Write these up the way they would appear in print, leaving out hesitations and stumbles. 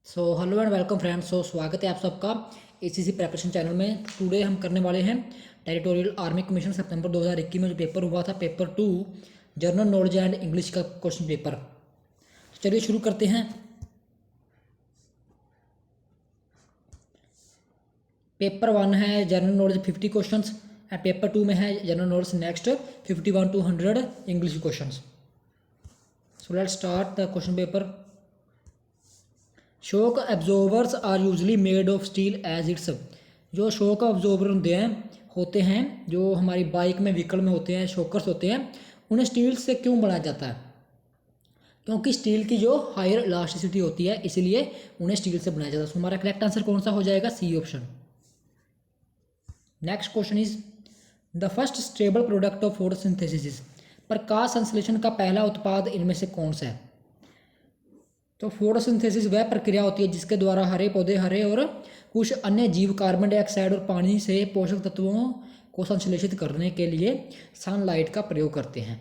So hello and welcome friends. स्वागत है आप सबका एसीसी प्रिपरेशन चैनल में। टुडे हम करने वाले हैं टेरिटोरियल आर्मी कमीशन सितंबर 2021 में जो पेपर हुआ था, paper 2 general knowledge and English का क्वेश्चन पेपर। तो चलिए शुरू करते हैं। पेपर 1 है general knowledge 50 question and paper 2 में है general knowledge next 51 to 100 English question. So let's start the question paper. Shock absorbers are usually made of steel as its. जो शॉक एब्जॉर्बर होते हैं जो हमारी बाइक में व्हीकल में होते हैं, शॉकर्स होते हैं, उन्हें स्टील से क्यों बनाया जाता है? क्योंकि स्टील की जो हायर इलास्टिसिटी होती है, इसलिए उन्हें स्टील से बनाया जाता है। तो हमारा करेक्ट आंसर कौन सा हो जाएगा? C option. Next question is the first stable product of photosynthesis. प्रकाश संश्लेषण का पहला उत्पाद इनमें से कौन सा है? तो फोटोसिंथेसिस वह प्रक्रिया होती है जिसके द्वारा हरे पौधे, हरे और कुछ अन्य जीव कार्बन डाइऑक्साइड और पानी से पोषक तत्वों को संश्लेषित करने के लिए सनलाइट का प्रयोग करते हैं।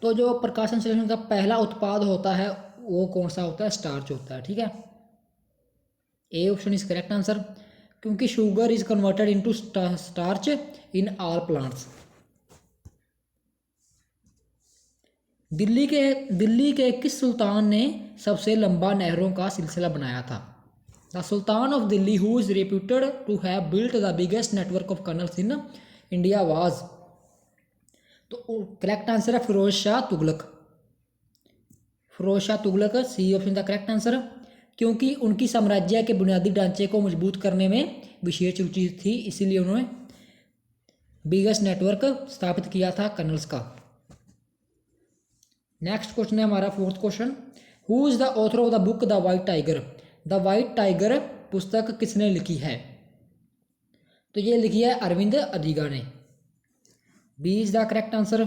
तो जो प्रकाश संश्लेषण का पहला उत्पाद होता है वो कौन सा होता है? स्टार्च होता है। ठीक है, A option is correct answer, क्योंकि sugar is converted into starch in all plants. Delhi के किस सुल्तान ने सबसे लंबा नहरों का सिलसिला बनाया था? The sultan of Delhi who is reputed to have built the biggest network of canals in India was. तो करेक्ट आंसर है Firoz Shah Tughlaq. Firoz Shah Tughlaq, C option the correct answer, क्योंकि उनकी साम्राज्य के बुनियादी ढांचे को मजबूत करने में विशेष रुचि थी, इसीलिए उन्होंने बिगेस्ट नेटवर्क स्थापित किया था कनल्स का। नेक्स्ट क्वेश्चन है हमारा fourth question. Who is the author of the book the white tiger. The white tiger पुस्तक किसने लिखी है? तो ये लिखी है अरविंद अदिगा ने। B is the correct answer.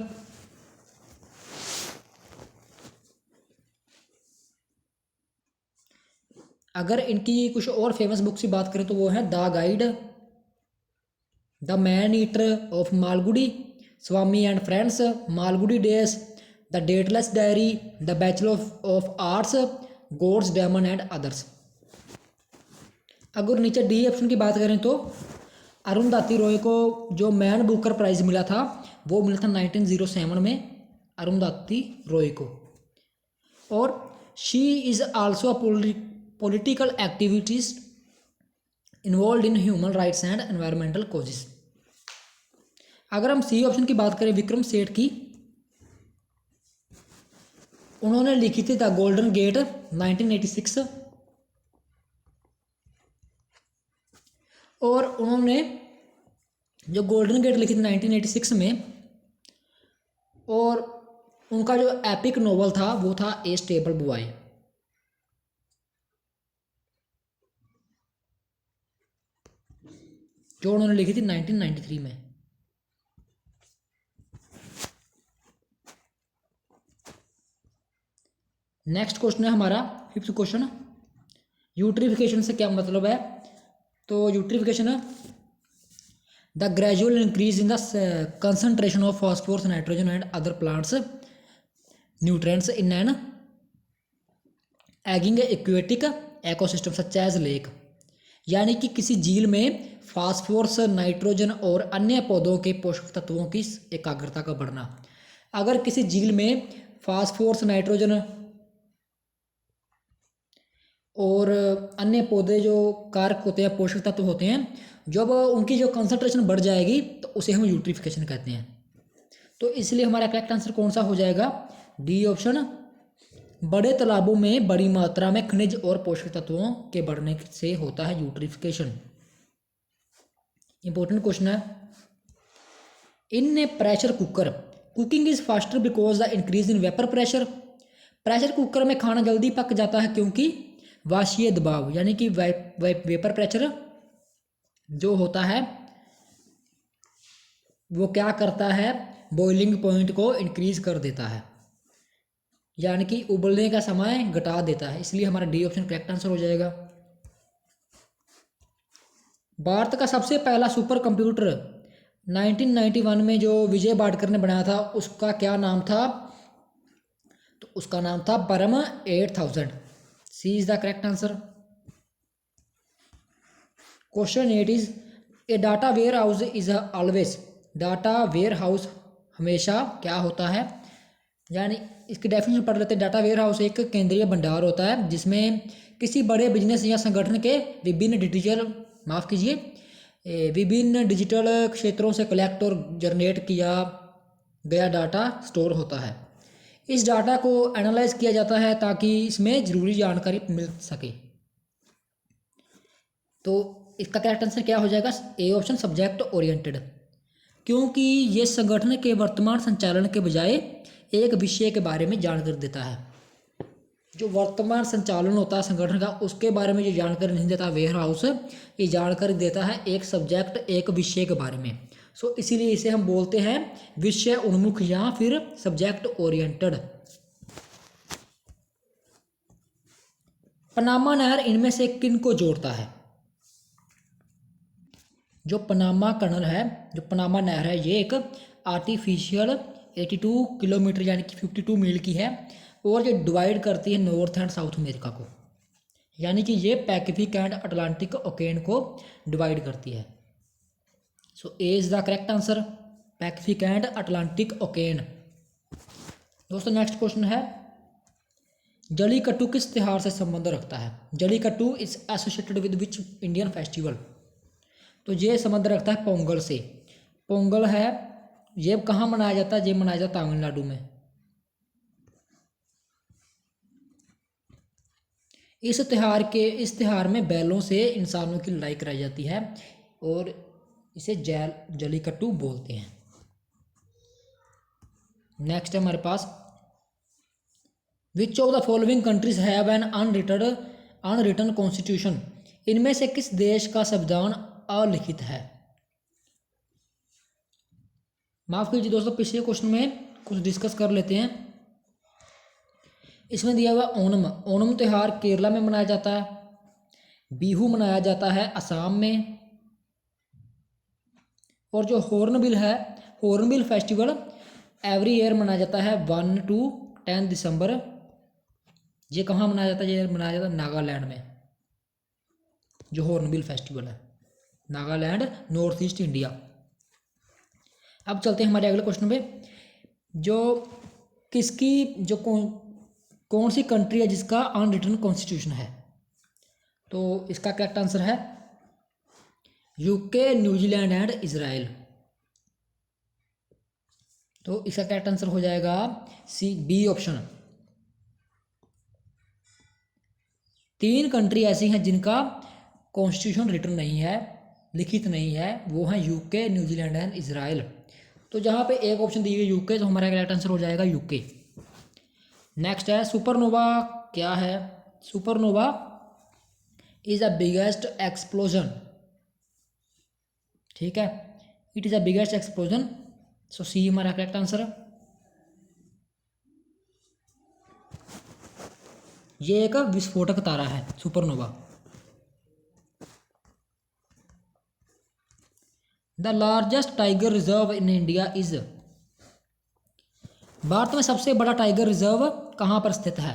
अगर इनकी कुछ और फेमस बुक्स की बात करें तो वो है the guide, the man eater of Malgudi, Swami and friends, Malgudi days, the dateless diary, the bachelor of arts, gods demon and others. अगर नीचे डी ऑप्शन की बात करें तो अरुंधति रॉय को जो मैन बुकर प्राइज मिला था वो मिला था 1907 में अरुंधति रॉय को। और she is also political activities involve in human rights and environmental causes. अगर हम सी ऑप्शन की बात करें विक्रम सेठ की, उन्होंने लिखी थी द गोल्डन गेट 1986, और उन्होंने जो गोल्डन गेट लिखी थी 1986 में, और उनका जो एपिक नोवेल था वो था ए स्टेबल बॉय। जो उन्होंने लिखी थी 1993 में। नेक्स्ट क्वेश्चन है हमारा फिफ्थ क्वेश्चन। यूट्रिफिकेशन से क्या मतलब है? तो eutrophication the gradual increase in the concentration of phosphorus, nitrogen and other plants nutrients in an ageing aquatic ecosystem such as lake. यानी कि किसी झील में फास्फोरस, नाइट्रोजन और अन्य पौधों के पोषक तत्वों की एकाग्रता का बढ़ना। अगर किसी झील में फास्फोरस, नाइट्रोजन और अन्य पौधे जो कारक होते हैं, पोषक तत्व होते हैं, जब उनकी जो कंसंट्रेशन बढ़ जाएगी तो उसे हम यूट्रिफिकेशन कहते हैं। तो इसलिए हमारा करेक्ट आंसर कौन सा हो जाएगा? D option. बड़े तालाबों में बड़ी मात्रा में खनिज और पोषक तत्वों के बढ़ने से होता है यूट्रिफिकेशन। इंपॉर्टेंट क्वेश्चन है। In a pressure cooker cooking is faster because the increase in vapour pressure. Pressure cooker में खाना जल्दी पक जाता है क्योंकि वाष्पीय दबाव यानी कि वेपर प्रेशर जो होता है वो क्या करता है? बॉइलिंग पॉइंट को इंक्रीज कर देता है, यानी कि उबलने का समय घटा देता है। इसलिए हमारा डी ऑप्शन करेक्ट आंसर हो जाएगा। भारत का सबसे पहला सुपर कंप्यूटर 1991 में जो विजय बाडकर ने बनाया था उसका क्या नाम था? तो उसका नाम था Param 8000। C is the correct answer. Question 8 is a data warehouse is always, data warehouse हमेशा क्या होता है, यानी इसकी डेफिनेशन पढ़ लेते हैं। डाटा वेयर हाउस एक केंद्रीय भंडार होता है जिसमें किसी बड़े बिजनेस या संगठन के विभिन्न डिजिटल क्षेत्रों से कलेक्ट और जनरेट किया गया डाटा स्टोर होता है। इस डाटा को एनालाइज किया जाता है ताकि इसमें ज़रूरी जानकारी मिल सके। तो इसका करेक्ट आंसर क्या हो जाएगा? ए ऑप्शन, सब्जेक्ट ओरिएंटेड, क्योंकि ये संगठन के वर्तमान संचालन के बजाय एक विषय के बारे में जानकारी देता है। जो वर्तमान संचालन होता है संगठन का उसके बारे में जो जानकारी नहीं देता वेयर हाउस, ये जानकारी देता है एक सब्जेक्ट, एक विषय के बारे में। सो इसीलिए इसे हम बोलते हैं विषय उन्मुख या फिर सब्जेक्ट ओरिएंटेड। पनामा नहर इनमें से किन को जोड़ता है? जो पनामा कनाल है, जो पनामा नहर है, ये एक आर्टिफिशियल 82 किलोमीटर यानी कि 52 मील की है और ये डिवाइड करती है नॉर्थ एंड साउथ अमेरिका को, यानी कि ये पैसिफिक एंड अटलांटिक ओकेन को डिवाइड करती है। So A is the correct answer, Pacific and Atlantic ocean. दोस्तों नेक्स्ट क्वेश्चन है, जलीकट्टू किस त्योहार से संबंध रखता है? Jallikattu is associated with which Indian festival? तो ये संबंध रखता है पोंगल से। पोंगल है, ये कहाँ मनाया जाता है? ये मनाया जाता है तमिलनाडु में। इस त्योहार में बैलों से इंसानों की लड़ाई कराई जाती है और इसे जलीकट्टू बोलते हैं। नेक्स्ट है हमारे पास, which of the following countries have an unwritten constitution? इनमें से किस देश का संविधान अलिखित है? माफ कीजिए दोस्तों, पिछले क्वेश्चन में कुछ डिस्कस कर लेते हैं। इसमें दिया हुआ ओणम, ओणम त्यौहार केरला में मनाया जाता है, बिहू मनाया जाता है असम में, और जो हॉर्नबिल है, हॉर्नबिल फेस्टिवल एवरी ईयर मनाया जाता है 1 to 10 दिसंबर। ये कहाँ मनाया जाता है? ये मनाया जाता है नागालैंड में। जो हॉर्नबिल फेस्टिवल है, नागालैंड, नॉर्थ ईस्ट इंडिया। अब चलते हैं हमारे अगले क्वेश्चन पे, जो किसकी जो कौन सी कंट्री है जिसका अनरिटन कॉन्स्टिट्यूशन है? तो इसका करेक्ट आंसर है यूके, न्यूजीलैंड एंड इजराइल। तो इसका करेक्ट आंसर हो जाएगा सी, बी ऑप्शन। 3 कंट्री ऐसी हैं जिनका कॉन्स्टिट्यूशन रिटन नहीं है, लिखित नहीं है, वो हैं यूके, न्यूजीलैंड एंड इजराइल। तो जहाँ पे एक ऑप्शन दी हुई यूके, तो हमारा करेक्ट आंसर हो जाएगा यूके। नेक्स्ट है, सुपरनोवा क्या है? Supernova is the biggest explosion, ठीक है, it is the biggest explosion. So C हमारा करेक्ट आंसर है। ये एक विस्फोटक तारा है supernova. The largest tiger reserve in India is, Bharat में सबसे बड़ा टाइगर रिजर्व कहाँ पर स्थित है?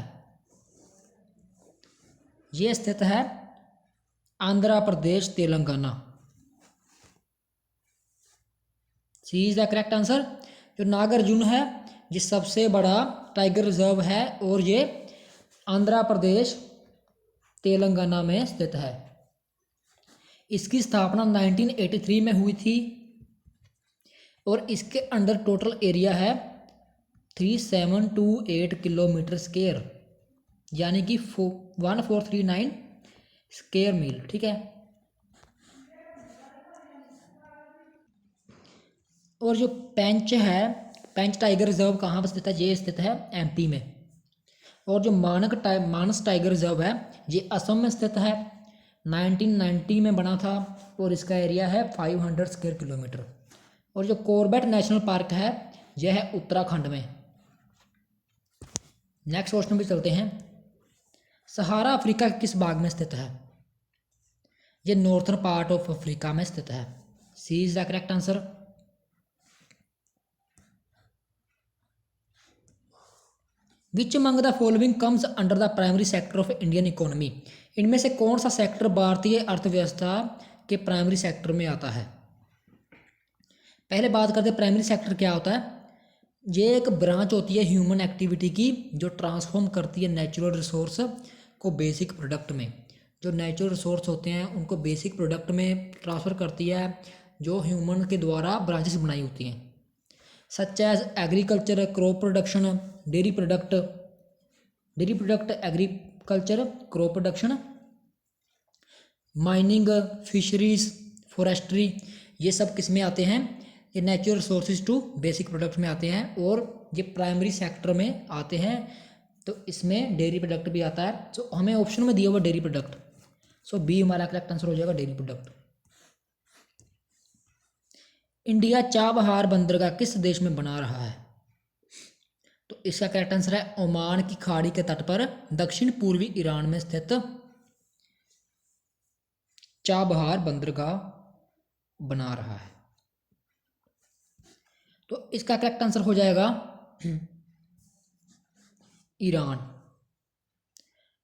ये स्थित है आंध्र प्रदेश, तेलंगाना। सी इज द करेक्ट आंसर। जो नागार्जुन है ये सबसे बड़ा टाइगर रिजर्व है और ये आंध्र प्रदेश, तेलंगाना में स्थित है। इसकी स्थापना 1983 में हुई थी और इसके अंडर टोटल एरिया है 3728 किलोमीटर स्क्वायर, यानी कि 1439 स्क्वायर मील, ठीक है। और जो पेंच है, पेंच टाइगर रिजर्व कहाँ पर स्थित है? ये स्थित है एमपी में। और जो मानस टाइगर रिजर्व है ये असम में स्थित है, 1990 में बना था और इसका एरिया है 500 स्क्वायर किलोमीटर। और जो कॉर्बेट नेशनल पार्क है यह है उत्तराखंड में। नेक्स्ट क्वेश्चन पे चलते हैं, सहारा अफ्रीका के किस भाग में स्थित है? ये नॉर्थर्न पार्ट ऑफ अफ्रीका में स्थित है। C is the correct answer. Which among the following comes under the primary sector of Indian economy. इनमें से कौन सा सेक्टर भारतीय अर्थव्यवस्था के प्राइमरी सेक्टर में आता है। पहले बात करते हैं प्राइमरी सेक्टर क्या होता है। ये एक ब्रांच होती है ह्यूमन एक्टिविटी की जो ट्रांसफॉर्म करती है नेचुरल रिसोर्स को बेसिक प्रोडक्ट में। जो नेचुरल रिसोर्स होते हैं उनको बेसिक प्रोडक्ट में ट्रांसफ़र करती है जो ह्यूमन के द्वारा ब्रांचेस बनाई होती हैं, such as agriculture, crop production, dairy product, agriculture, crop production, mining, fisheries, forestry. ये सब किस में आते हैं, ये natural resources to basic product में आते हैं और ये प्राइमरी सेक्टर में आते हैं। तो इसमें डेयरी प्रोडक्ट भी आता है। सो हमें ऑप्शन में दिया हुआ डेयरी प्रोडक्ट, सो बी हमारा करेक्ट आंसर हो जाएगा, डेयरी प्रोडक्ट। इंडिया चाबहार बंदरगाह किस देश में बना रहा है। तो इसका करेक्ट आंसर है ओमान की खाड़ी के तट पर दक्षिण पूर्वी ईरान में स्थित चाबहार बंदरगाह बना रहा है। तो इसका करेक्ट आंसर हो जाएगा ईरान।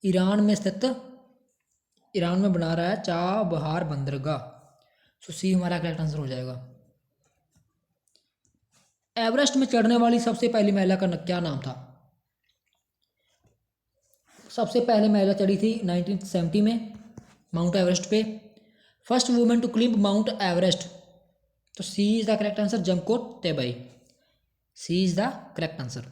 ईरान में स्थित, ईरान में बना रहा है चाबहार बंदरगाह। सो सी हमारा करेक्ट आंसर हो जाएगा। एवरेस्ट में चढ़ने वाली सबसे पहली महिला का क्या नाम था। सबसे पहले महिला चढ़ी थी 1970 में माउंट एवरेस्ट पे। First women to climb Mount Everest, तो C is the correct answer, Junko Tabei. C is the correct answer.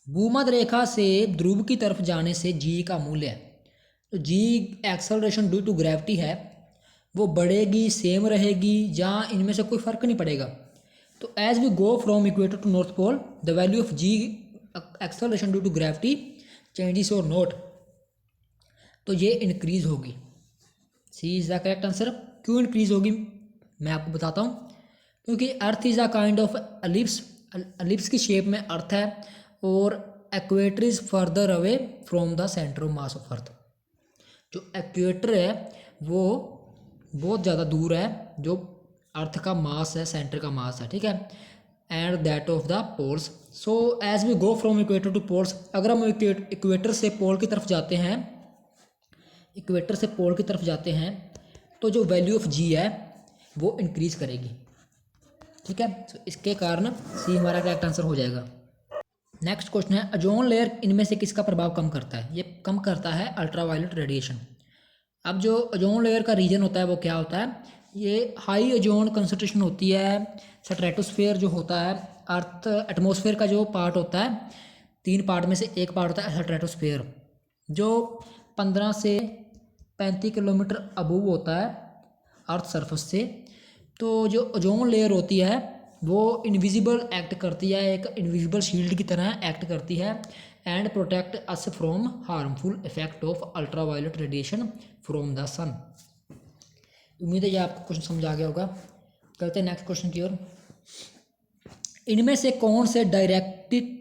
भूमध्य रेखा से ध्रुव की तरफ जाने से जी का मूल्य है। तो जी एक्सेलरेशन ड्यू टू ग्रेविटी है, वो बढ़ेगी, सेम रहेगी, या इनमें से कोई फर्क नहीं पड़ेगा। तो as we go from equator to north pole the value of g acceleration due to gravity changes or not, तो ये इंक्रीज होगी। C is the correct answer. क्यों इंक्रीज होगी मैं आपको बताता हूँ। क्योंकि earth is a kind of ellipse, ellipse की शेप में अर्थ है और equator is further away from the centre of mass of earth. जो एक्वेटर है वो बहुत ज़्यादा दूर है जो अर्थ का मास है, सेंटर का मास है, ठीक है, and that of the poles. So as we go from equator to poles, अगर हम इक्वेटर से पोल की तरफ जाते हैं, इक्वेटर से पोल की तरफ जाते हैं तो जो वैल्यू ऑफ जी है वो इंक्रीज करेगी, ठीक है। तो इसके कारण सी हमारा करेक्ट आंसर हो जाएगा। नेक्स्ट क्वेश्चन है ओजोन लेयर इनमें से किसका प्रभाव कम करता है। ये कम करता है अल्ट्रावायलेट रेडिएशन। अब जो ओजोन लेयर का रीजन होता है वो क्या होता है, ये हाई ओजोन कंसंट्रेशन होती है। स्ट्रेटोस्फेयर जो होता है, अर्थ एटमॉस्फेयर का जो पार्ट होता है, 3 पार्ट में से एक पार्ट होता है स्ट्रेटोस्फेयर, जो 15 से 35 किलोमीटर अबूव होता है अर्थ सरफेस से। तो जो ओजोन लेयर होती है वो इनविजिबल एक्ट करती है, एक इनविजिबल शील्ड की तरह एक्ट करती है and protect us from harmful effect of ultraviolet radiation from the sun. उम्मीद है ये आपको क्वेश्चन समझ आ गया होगा। करते हैं नेक्स्ट क्वेश्चन की ओर। इनमें से कौन से directed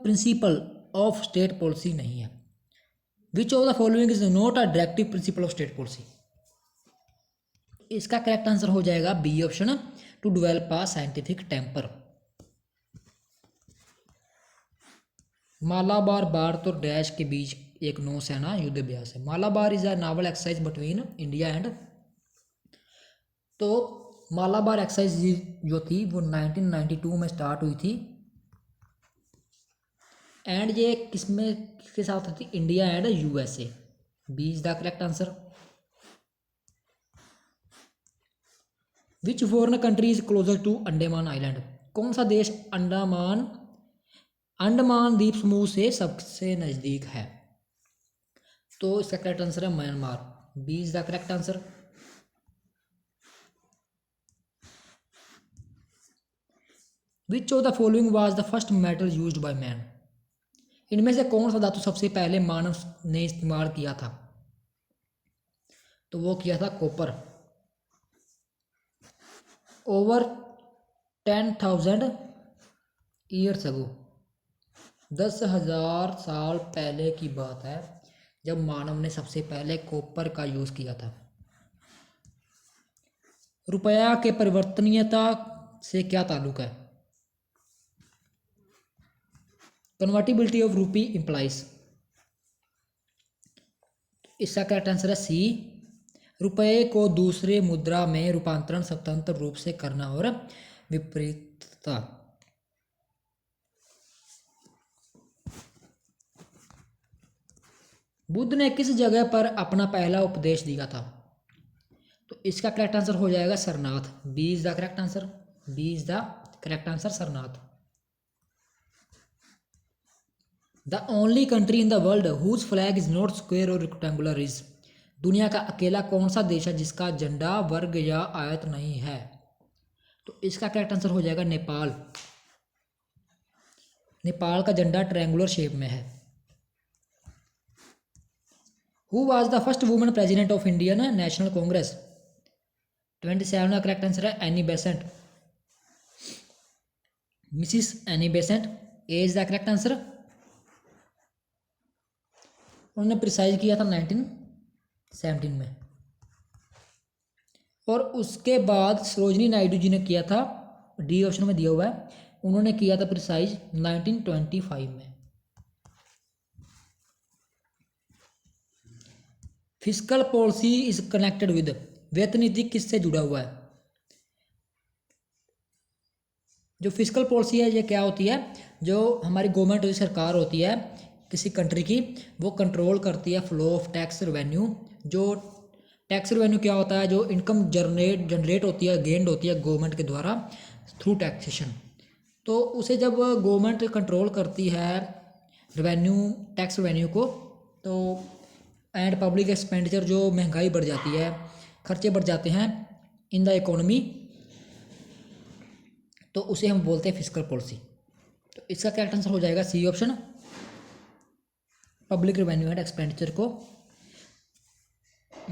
principle of state policy नहीं है। Which of the following is not a directive principle of state policy. इसका करेक्ट आंसर हो जाएगा B option, to develop a scientific temper. Malabar भारत और डैश के बीच एक नौसेना युद्ध अभ्यास है। Malabar is a naval exercise between India and, तो मालाबार एक्सरसाइज जो थी वो 1992 में स्टार्ट हुई थी एंड ये किसके साथ होती, India and USA. B is the correct answer. Which foreign country is closer to Andaman island. कौन सा देश अंडमान द्वीप समूह से सबसे नज़दीक है। तो इसका करेक्ट आंसर है Myanmar. B is the correct answer. Which of the following was the first metal used by man. इनमें से कौन सा धातु सबसे पहले मानव ने इस्तेमाल किया था। तो वो किया था कॉपर। ओवर 10,000 ईयर्स अगो, 10,000 साल पहले की बात है जब मानव ने सबसे पहले कॉपर का यूज़ किया था। रुपया के परिवर्तनीयता से क्या ताल्लुक है। कन्वर्टिबिलिटी ऑफ रूपी इम्प्लाइज, इसका करेक्ट आंसर है सी, रुपये को दूसरे मुद्रा में रूपांतरण स्वतंत्र रूप से करना और विपरीतता। बुद्ध ने किस जगह पर अपना पहला उपदेश दिया था? तो इसका करेक्ट आंसर हो जाएगा Sarnath. B is the correct answer, B is the correct answer Sarnath. The only country in the world whose flag is not square or rectangular is, दुनिया का अकेला कौन सा देश है जिसका झंडा वर्ग या आयत नहीं है? तो इसका करेक्ट आंसर हो जाएगा नेपाल। नेपाल का झंडा ट्रायंगुलर शेप में है। Who was the first women president of Indian national Congress? 27 का करेक्ट आंसर है Annie Besant, Mrs Annie Besant. A is the correct answer. उन्होंने प्रिसाइज किया था 1917 में, और उसके बाद सरोजनी नायडू जी ने किया था, डी ऑप्शन में दिया हुआ है, उन्होंने किया था प्रिसाइज 1925 में। Fiscal policy is connected with, वित्त नीति किससे जुड़ा हुआ है? जो फिस्कल पॉलिसी है ये क्या होती है? जो हमारी गवर्नमेंट होती, सरकार होती है किसी कंट्री की, वो कंट्रोल करती है फ्लो ऑफ टैक्स रेवेन्यू। जो टैक्स रेवेन्यू क्या होता है? जो इनकम जनरेट होती है, गेंड होती है गवर्नमेंट के द्वारा थ्रू टैक्सेशन। तो उसे जब गवर्नमेंट कंट्रोल करती है रेवेन्यू, टैक्स रेवेन्यू को, तो एंड पब्लिक एक्सपेंडिचर, जो महंगाई बढ़ जाती है, खर्चे बढ़ जाते हैं इन द इकोनॉमी, तो उसे हम बोलते हैं फिस्कल पॉलिसी। तो इसका करेक्ट आंसर हो जाएगा C option, public revenue and expenditure को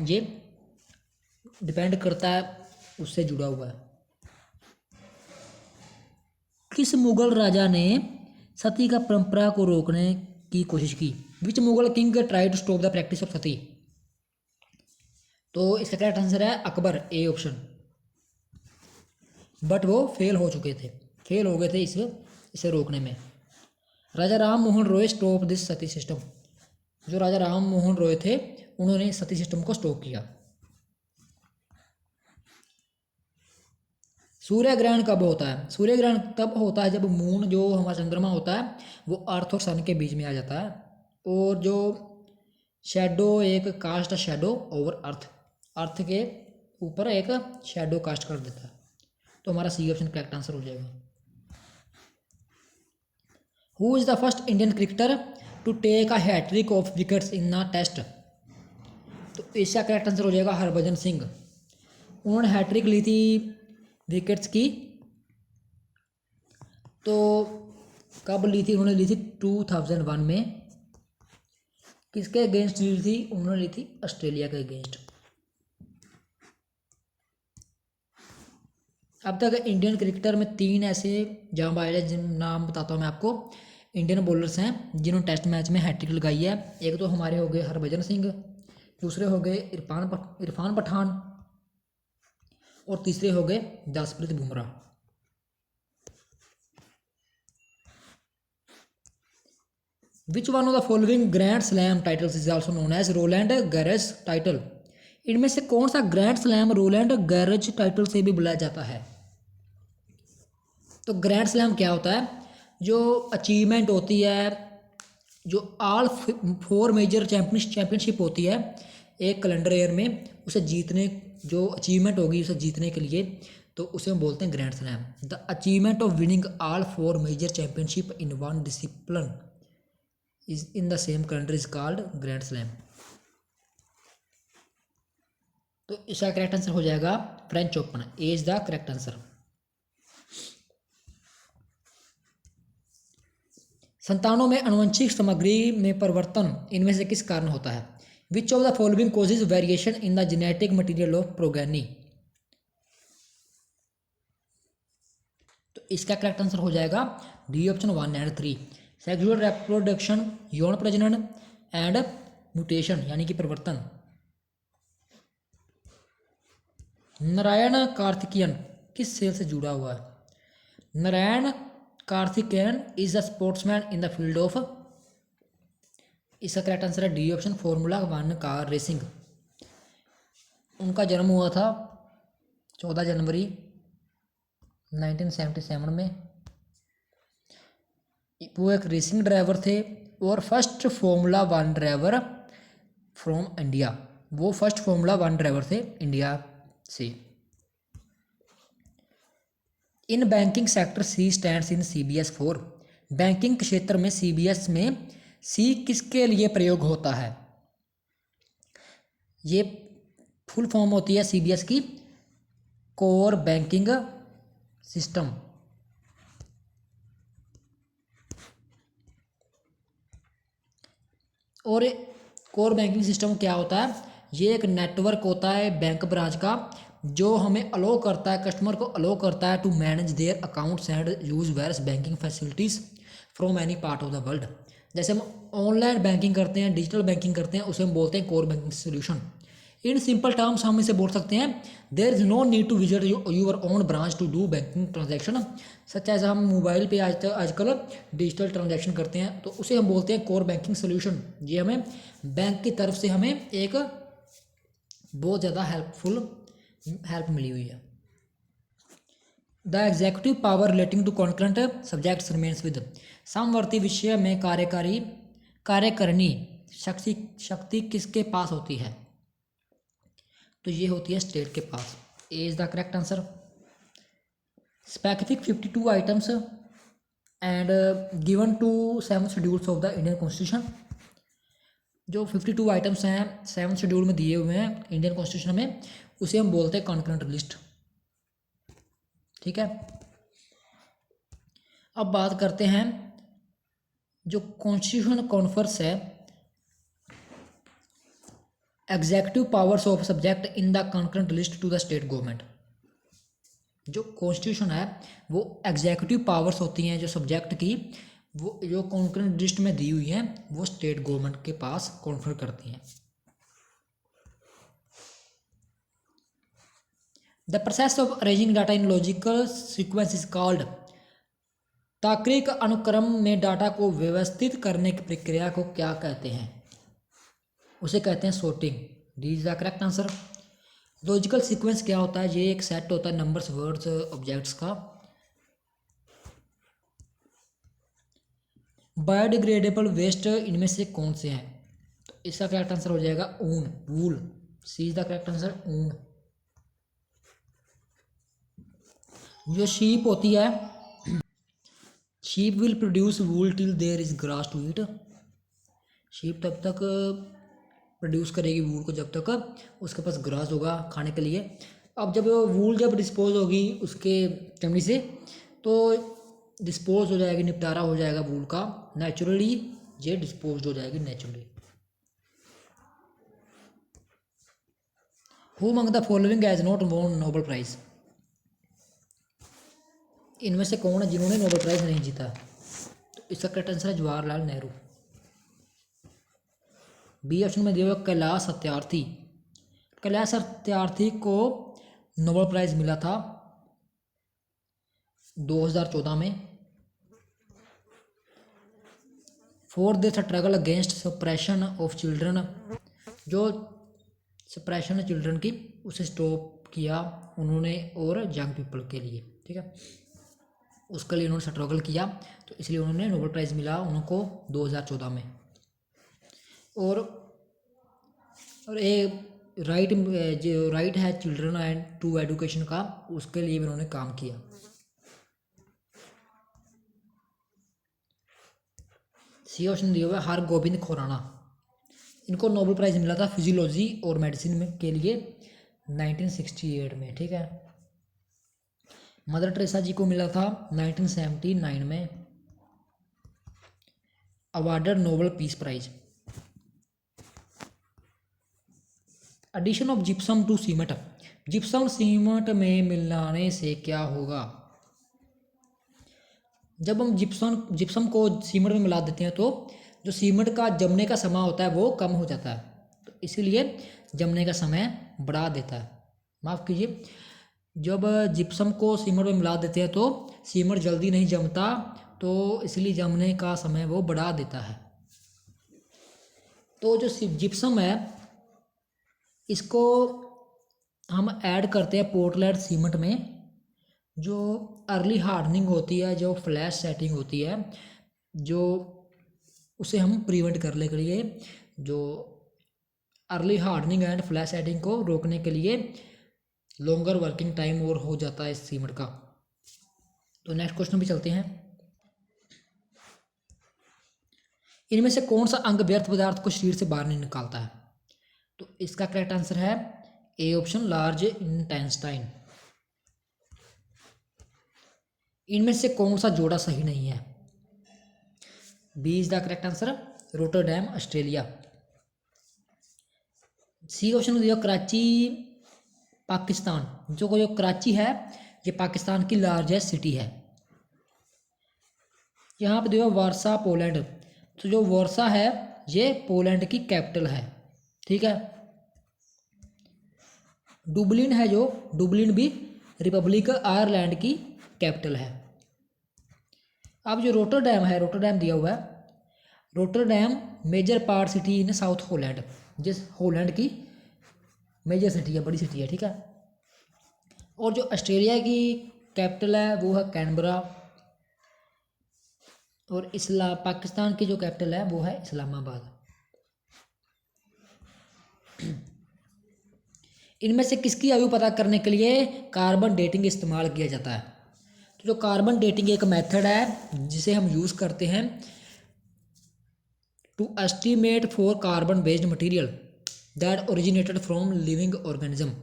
ये डिपेंड करता है, उससे जुड़ा हुआ है। किस मुगल राजा ने सती का परंपरा को रोकने की कोशिश की? Which Mughal king try to stop the practice of sati? तो इसका करेक्ट आंसर है अकबर, ए ऑप्शन। बट वो फेल हो गए थे इसे रोकने में। Raja Ram Mohan Roy stop this sati system, जो राजा राम मोहन रॉय थे उन्होंने सती सिस्टम को स्टॉप किया। सूर्य ग्रहण कब होता है? सूर्य ग्रहण तब होता है जब मून, जो हमारा चंद्रमा होता है, वो अर्थ और सन के बीच में आ जाता है, और जो शैडो, एक कास्ट शैडो ओवर अर्थ के ऊपर एक शैडो कास्ट कर देता है। तो हमारा सी ऑप्शन करेक्ट आंसर हो जाएगा। Who is the first Indian cricketer to take a hattrick of wickets in a test? तो इसका करेक्ट आंसर हो जाएगा हरभजन सिंह। उन्होंने हैट्रिक ली थी विकेट्स की, तो कब ली थी? उन्होंने ली थी 2001 में। किसके अगेंस्ट ली थी? उन्होंने ली थी ऑस्ट्रेलिया के अगेंस्ट। अब तक इंडियन क्रिकेटर में 3 ऐसे जांबाज हैं, जिन नाम बताता हूँ मैं आपको। इंडियन बॉलर्स हैं जिन्होंने टेस्ट मैच में हैट्रिक लगाई है। एक तो हमारे हो गए हरभजन सिंह, दूसरे हो गए इरफान पठान, और तीसरे हो गए Jasprit Bumrah. Which one of the following grand slam titles is also known as Roland Garros title? इनमें से कौन सा grand slam Roland Garros title से भी बुलाया जाता है? तो ग्रैंड स्लैम क्या होता है? जो अचीवमेंट होती है, जो ऑल 4 मेजर चैंपियनशिप होती है एक कैलेंडर ईयर में, उसे जीतने, जो अचीवमेंट होगी उसे जीतने के लिए, तो उसे हम बोलते हैं grand slam. The achievement of winning all 4 major championship in one discipline is in the same calendar is called grand slam. तो इसका करेक्ट आंसर हो जाएगा French open, A is the correct answer. संतानों में आनुवंशिक सामग्री में परिवर्तन इनमें से किस कारण होता है? Which of the following causes variation in the genetic material of progeny? तो इसका करेक्ट आंसर हो जाएगा D option 1 and 3, sexual reproduction, यौन प्रजनन एंड म्यूटेशन यानी कि परिवर्तन। नारायण कार्तिकेयन किस सेल से जुड़ा हुआ है? Narayan Karthikeyan is a sportsman in the field of, इसका करेक्ट आंसर है D option, formula 1 car racing. उनका जन्म हुआ था 14 जनवरी 1977 में। वो एक रेसिंग ड्राइवर थे और first formula 1 driver from India, वो फर्स्ट फॉर्मूला 1 ड्राइवर थे इंडिया से। In banking sector C stands in CBS 4, banking क्षेत्र में CBS में सी किसके लिए प्रयोग होता है? ये फुल फॉर्म होती है CBS की, कोर बैंकिंग सिस्टम। और कोर बैंकिंग सिस्टम क्या होता है? ये एक नेटवर्क होता है बैंक ब्रांच का, जो हमें अलो करता है, कस्टमर को अलो करता है to manage their accounts and use various banking facilities from any part of the world. जैसे हम ऑनलाइन बैंकिंग करते हैं, डिजिटल बैंकिंग करते हैं, उसे हम बोलते हैं core banking solution. In simple terms हम इसे बोल सकते हैं, there is no need to visit your own branch to do banking transaction. Such as हम मोबाइल पे आजकल डिजिटल ट्रांजेक्शन करते हैं, तो उसे हम बोलते हैं कोर बैंकिंग सोल्यूशन। ये हमें बैंक की तरफ से हमें एक बहुत ज़्यादा हेल्प मिली हुई है। The executive power relating to concurrent subjects remains with, समवर्ती विषय में कार्यकारिणी शक्ति किसके पास होती है? तो ये होती है स्टेट के पास। A is the correct answer. Specific 52 items and given to 7 schedules of the Indian constitution. जो 52 आइटम्स हैं 7 शेड्यूल में दिए हुए हैं इंडियन कॉन्स्टिट्यूशन में, उसे हम बोलते हैं कॉन्करेंट लिस्ट। ठीक है, अब बात करते हैं जो कॉन्स्टिट्यूशन कॉन्फर्स है executive powers of subject in the concurrent list to the state government. जो कॉन्स्टिट्यूशन है वो एग्जीक्यूटिव पावर्स होती हैं जो सब्जेक्ट की, वो जो कॉन्करेंट लिस्ट में दी हुई हैं वो स्टेट गवर्नमेंट के पास कॉन्फर करती हैं। The process of arranging data in logical sequence is called, तार्किक अनुक्रम में डाटा को व्यवस्थित करने की प्रक्रिया को क्या कहते हैं? उसे कहते हैं sorting. D is the correct answer. Logical sequence क्या होता है? ये एक सेट होता है नंबर्स, वर्ड्स, ऑब्जेक्ट्स का। बायोडिग्रेडेबल वेस्ट इनमें से कौन से हैं? तो इसका करेक्ट आंसर हो जाएगा ऊन, wool. C is the correct answer, ऊन। जो शीप होती है, sheep will produce wool till there is grass to eat. Sheep तब तक प्रोड्यूस करेगी वूल को जब तक उसके पास ग्रास होगा खाने के लिए। अब जब वूल जब डिस्पोज होगी उसके चमड़ी से, तो डिस्पोज हो जाएगी, निपटारा हो जाएगा वूल का नेचुरली, ये डिस्पोज हो जाएगी naturally. Who among the following has not won Nobel prize? इनमें से कौन है जिन्होंने नोबेल प्राइज नहीं जीता? तो इसका करेक्ट आंसर है जवाहरलाल नेहरू। बी ऑप्शन में दिया हुआ कैलाश सत्यार्थी। कैलाश सत्यार्थी को नोबेल प्राइज मिला था 2014 में for the struggle against suppression of children. जो सप्रेशन चिल्ड्रन की उसे स्टॉप किया उन्होंने, और यंग पीपल के लिए, ठीक है, उसके लिए उन्होंने स्ट्रगल किया, तो इसलिए उन्होंने नोबेल प्राइज़ मिला उनको 2014 में। और एक जो राइट है चिल्ड्रन एंड टू एजुकेशन का, उसके लिए भी उन्होंने काम किया। सी ऑप्शन दिया हुआ है हरगोबिंद खुराना। इनको नोबेल प्राइज़ मिला था फिजियोलॉजी और मेडिसिन में के लिए 1968 में, ठीक है। मदर टेरेसा जी को मिला था 1979 में awarded Nobel peace prize. Addition of gypsum to cement. Gypsum cement में मिलाने से क्या होगा? जब हम जिप्सम को सीमेंट में मिला देते हैं तो जो सीमेंट का जमने का समय होता है वो कम हो जाता है, तो इसीलिए जमने का समय बढ़ा देता है, माफ़ कीजिए, जब जिप्सम को सीमेंट में मिला देते हैं तो सीमेंट जल्दी नहीं जमता, तो इसलिए जमने का समय वो बढ़ा देता है। तो जो जिप्सम है इसको हम ऐड करते हैं पोर्टलैंड सीमेंट में। जो अर्ली हार्डनिंग होती है, जो फ्लैश सेटिंग होती है, जो उसे हम प्रिवेंट करने के लिए, जो early hardening and flash setting को रोकने के लिए लॉन्गर वर्किंग टाइम और हो जाता है इस सीमेंट का। तो नेक्स्ट क्वेश्चन भी चलते हैं। इनमें से कौन सा अंग व्यर्थ पदार्थ को शरीर से बाहर नहीं निकालता है? तो इसका करेक्ट आंसर है ए ऑप्शन, लार्ज इंटेस्टाइन। इनमें से कौन सा जोड़ा सही नहीं है? B is the correct answer, Rotterdam, Australia. C option में दिया कराची, पाकिस्तान। जो कराची है ये पाकिस्तान की लार्जेस्ट सिटी है। यहाँ पे दिया वारसा, पोलैंड। तो जो वारसा है ये पोलैंड की कैपिटल है, ठीक है। डुबलिन है, जो डुबलिन भी रिपब्लिक आयरलैंड की कैपिटल है। अब जो रोटरडैम है, रोटरडैम दिया हुआ है, Rotterdam major part city in south Holland, जिस होलैंड की मेजर सिटी है, बड़ी सिटी है, ठीक है। और जो ऑस्ट्रेलिया की कैपिटल है वो है कैनबरा, और पाकिस्तान की जो कैपिटल है वो है इस्लामाबाद। इनमें से किसकी आयु पता करने के लिए कार्बन डेटिंग इस्तेमाल किया जाता है? तो जो कार्बन डेटिंग एक मेथड है जिसे हम यूज़ करते हैं to estimate for carbon based material that originated from living organism.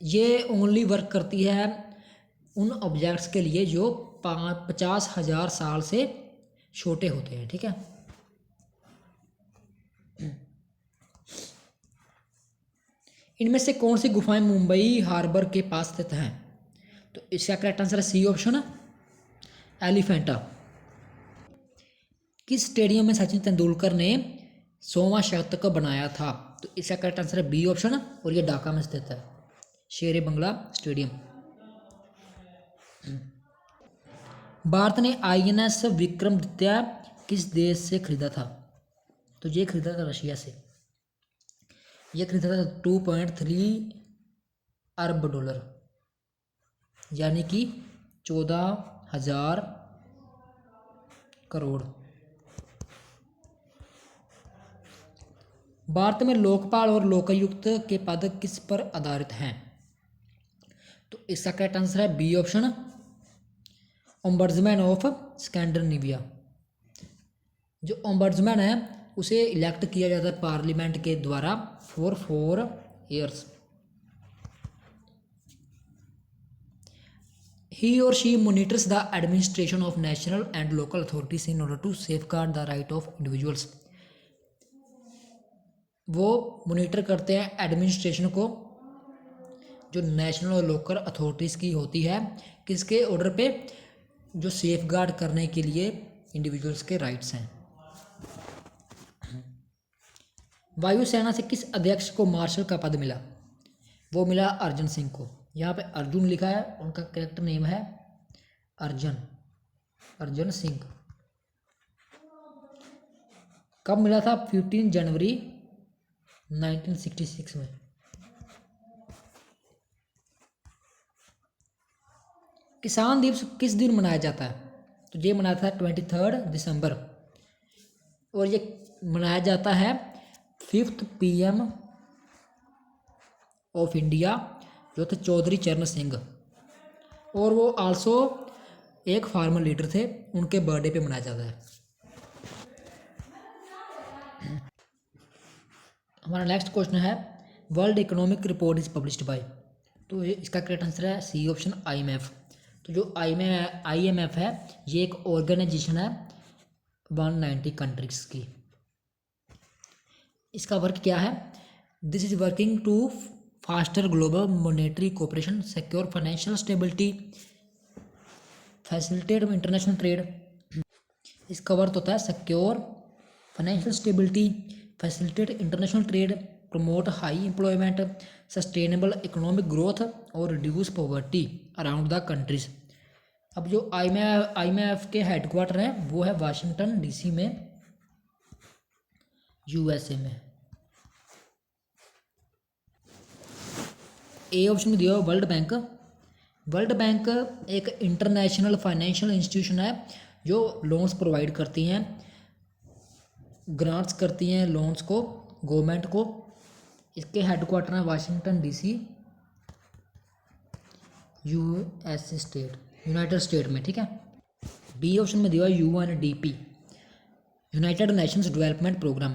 ये ओनली वर्क करती है उन ऑब्जेक्ट्स के लिए जो 50,000 साल से छोटे होते हैं, ठीक है। इनमें से कौन सी गुफाएं मुंबई हार्बर के पास स्थित हैं? तो इसका करेक्ट आंसर है सी ऑप्शन, एलिफेंटा। किस स्टेडियम में सचिन तेंदुलकर ने 100वां शतक बनाया था? तो इसका करेक्ट आंसर है बी ऑप्शन, और ये ढाका में स्थित है, शेर बंगला स्टेडियम। भारत ने INS विक्रमादित्य किस देश से खरीदा था? तो ये खरीदा था रशिया से। ये खरीदा था 2.3 अरब डॉलर, यानी कि 14,000 करोड़। भारत में लोकपाल और लोकायुक्त के पद किस पर आधारित हैं? तो इसका करेक्ट आंसर है B option, ombudsman of Scandinavia. जो ओम्बड्समैन है उसे इलेक्ट किया जाता है पार्लियामेंट के द्वारा for 4 years. He or she monitors the administration of national and local authorities in order to safeguard the right of individuals. वो मॉनिटर करते हैं एडमिनिस्ट्रेशन को जो नेशनल और लोकल अथॉरिटीज़ की होती है, किसके ऑर्डर पे? जो सेफ गार्ड करने के लिए इंडिविजुअल्स के राइट्स हैं। वायुसेना से किस अध्यक्ष को मार्शल का पद मिला? वो मिला अर्जन सिंह को। यहाँ पे अर्जुन लिखा है, उनका करेक्ट नेम है अर्जन सिंह। कब मिला था? 15 जनवरी 1966 में। किसान दिवस किस दिन मनाया जाता है? तो ये मनाया था 23 दिसंबर, और ये मनाया जाता है 5th PM ऑफ इंडिया, जो थे चौधरी चरण सिंह, और वो आल्सो एक फार्मर लीडर थे, उनके बर्थडे पे मनाया जाता है। हमारा नेक्स्ट क्वेश्चन है world economic report is published by. तो इसका करेक्ट आंसर है सी ऑप्शन, IMF। तो जो IMF है ये एक ऑर्गेनाइजेशन है 190 कंट्रीज की। इसका वर्क क्या है? This is working to foster global monetary cooperation, secure financial stability, facilitate international trade. इसका वर्क होता है secure financial stability, facilitate international trade, promote high employment, sustainable economic growth और reduce poverty around the countries. अब जो IMF के headquarter हैं वो है वाशिंगटन DC में, USA में। ए ऑप्शन में दिया हुआ वर्ल्ड बैंक। वर्ल्ड बैंक एक इंटरनेशनल फाइनेंशियल इंस्टीट्यूशन है जो लोन्स प्रोवाइड करती हैं, ग्रांट्स करती हैं लोन्स को गवर्नमेंट को। इसके हेडक्वार्टर है वाशिंगटन DC, USA स्टेट, यूनाइटेड स्टेट में, ठीक है। बी ऑप्शन में दिया हुआ UNDP, united nations development programme.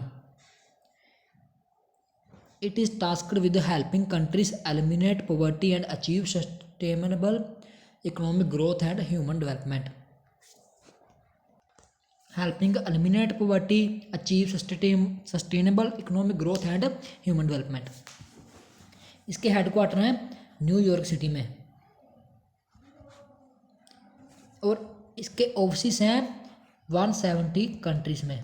It is tasked with helping countries eliminate poverty and achieve sustainable economic growth and human development. Helping eliminate poverty, achieve sustainable economic growth and human development. इसके headquarter हैं New York city में और इसके office हैं 170 countries में।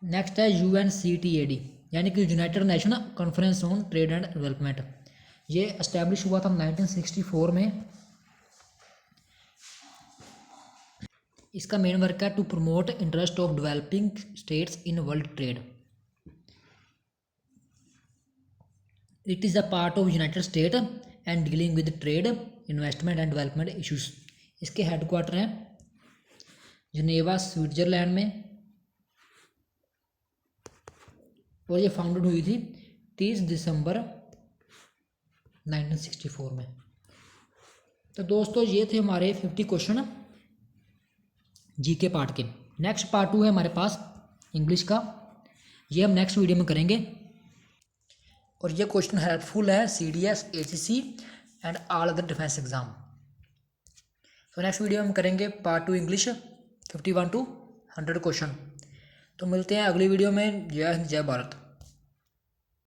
Next है UNCTAD, यानी कि united nation conference on trade and development. ये एस्टेब्लिश हुआ था 1964 में। इसका मेन वर्क है to promote interest of developing states in world trade. It is a part of united state and dealing with trade, investment and development issues. इसके headquarter हैं Geneva Switzerland में और ये फाउंडेड हुई थी 30 दिसंबर 1964 में। तो दोस्तों ये थे हमारे 50 क्वेश्चन जीके पार्ट के। नेक्स्ट पार्ट 2 है हमारे पास इंग्लिश का, ये हम नेक्स्ट वीडियो में करेंगे और ये क्वेश्चन हेल्पफुल है CDS, ACC and all other defence exam. तो नेक्स्ट वीडियो में हम करेंगे पार्ट 2 इंग्लिश 51 to 100 क्वेश्चन। तो मिलते हैं अगली वीडियो में। जय हिंद, जय भारत।